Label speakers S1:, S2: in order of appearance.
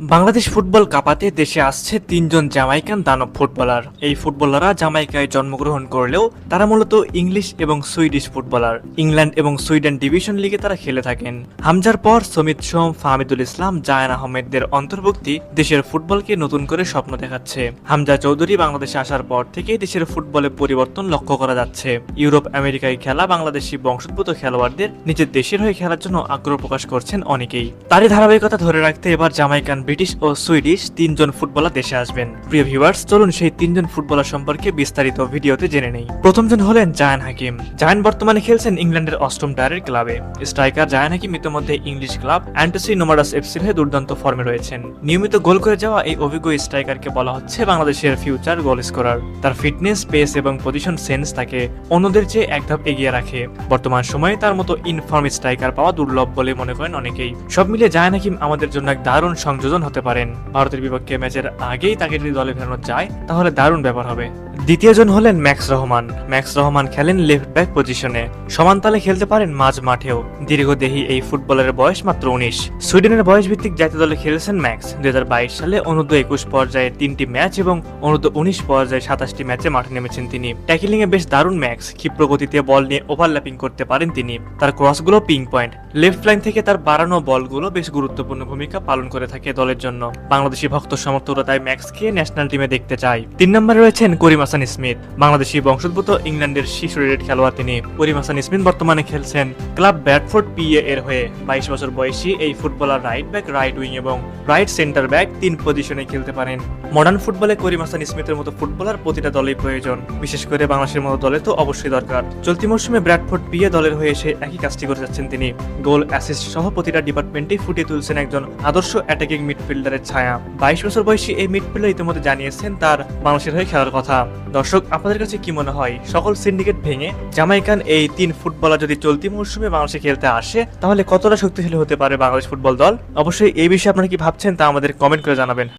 S1: Bangladesh football কাঁপাতে দেশে আসছে তিনজন জামাইকান দানব ফুটবলার। এই ফুটবলাররা জামাইকায় জন্মগ্রহণ করলেও তারা মূলত ইংলিশ এবং সুইডিশ ফুটবলার। ইংল্যান্ড এবং সুইডেন ডিভিশন লিগে তারা খেলে থাকেন। হামজার পর সমিত সোম, ফাহমিদুল ইসলাম, জায়ান আহমেদদের অন্তর্ভুক্তি দেশের ফুটবলকে নতুন করে স্বপ্ন দেখাচ্ছে। হামজা চৌধুরী বাংলাদেশে আসার পর থেকেই দেশের ফুটবলে পরিবর্তন লক্ষ্য করা যাচ্ছে। ইউরোপ আমেরিকায় খেলা বাংলাদেশি বংশোদ্ভূত খেলোয়াড়দের নিজের দেশের হয়ে খেলার জন্য আগ্রহ প্রকাশ করছেন অনেকেই। তারই ধারাবাহিকতা ধরে রাখতে এবার জামাইকান, ব্রিটিশ ও সুইডিশ তিনজন ফুটবলার দেশে আসবেন। প্রিয় ভিউয়ার্স, চলুন সেই তিনজন ফুটবলার সম্পর্কে বিস্তারিত ভিডিওতে জেনে নেই। প্রথমজন হলেন জায়ান হাকিম। জায়ান বর্তমানে খেলছেন ইংল্যান্ডের অষ্টম টায়ারের ক্লাবে। স্ট্রাইকার জায়ান হাকিম ইতিমধ্যে ইংলিশ ক্লাব অ্যান্টসি নোমাডাস এফসির হয়ে দুর্দান্ত ফর্মে রয়েছেন। নিয়মিত গোল করে যাওয়া এই অভিজ্ঞ স্ট্রাইকারকে বলা হচ্ছে বাংলাদেশের ফিউচার গোল স্কোরার। তার ফিটনেস, পেস এবং পজিশন সেন্স তাকে অন্যদের চেয়ে এক ধাপ এগিয়ে রাখে। বর্তমান সময়ে তার মতো ইনফর্ম স্ট্রাইকার পাওয়া দুর্লভ বলে মনে করেন অনেকেই। সব মিলিয়ে জায়ান হাকিম আমাদের জন্য এক দারুণ সংযোজন হতে পারেন। ভারতের বিপক্ষে ম্যাচের আগেই তাকে যদি দলে ফেরানো যায় তাহলে দারুণ ব্যাপার হবে। দ্বিতীয়জন হলেন ম্যাক্স রহমান। ম্যাক্স রহমান খেলেন লেফট ব্যাক পজিশনে, সমান তালে খেলতে পারেন মাঝ মাঠেও। দীর্ঘদেহী এই ফুটবলারের বয়স মাত্র 19। সুইডেনের বয়স ভিত্তিক জাতীয় দলে খেলেছেন ম্যাক্স। 2022 সালে অনূর্ধ্ব 21 পর্যায়ে 3টি ম্যাচ এবং অনূর্ধ্ব 19 পর্যায়ে 27টি ম্যাচে মাঠে নেমেছেন তিনি। ট্যাকলিং এ বেশ দারুণ ম্যাক্স। ক্ষিপ্র গতিতে বল নিয়ে ওভারল্যাপিং করতে পারেন তিনি। তার ক্রসগুলো পিং পয়েন্ট। লেফট লাইন থেকে তার বাড়ানো বলগুলো বেশ গুরুত্বপূর্ণ ভূমিকা পালন করে থাকে দলের জন্য। বাংলাদেশি ভক্ত সমর্থকরা তাই ম্যাক্সকে ন্যাশনাল টিমে দেখতে চায়। 3 নম্বরে রয়েছেন করিম হাসান স্মিথ। বাংলাদেশি বংশোদ্ভূত ইংল্যান্ডের শীর্ষ রেটেড খেলোয়াড় তিনি। করিম হাসান স্মিথ বর্তমানে খেলছেন ক্লাব ব্র্যাডফোর্ড পিএ এর হয়ে। 22 বছর বয়সী এই footballer right back, right wing এবং রাইট সেন্টার ব্যাক 3 পজিশনে খেলতে পারেন। মডার্ন ফুটবলে করিম হাসান স্মিথের মতো ফুটবলার প্রতিটা দলেই প্রয়োজন, বিশেষ করে বাংলাদেশের মতো দলে তো অবশ্যই দরকার। চলতি মৌসুমে ব্র্যাডফোর্ড পিএ দলের হয়ে এসে একই কাজটি করে যাচ্ছেন তিনি। গোল, অ্যাসিস্ট সহ প্রতিটা ডিপার্টমেন্টেই ফুটিয়ে তুলছেন একজন আদর্শ অ্যাটাকিং মিডফিল্ডারের ছায়া। 22 বছর বয়সী এই মিডফিল্ডার ইতিমধ্যে জানিয়েছেন তার বাংলাদেশের হয়ে খেলার কথা। দর্শক, আপনাদের কাছে কি মনে হয়, সকল সিন্ডিকেট ভেঙে জামাইকান এই 3 ফুটবলার যদি চলতি মৌসুমে বাংলাদেশে খেলতে আসে তাহলে কতটা শক্তিশালী হতে পারে বাংলাদেশ ফুটবল দল? অবশ্যই এই বিষয়ে আপনারা কি ভাবছেন তা আমাদের কমেন্ট করে জানাবেন।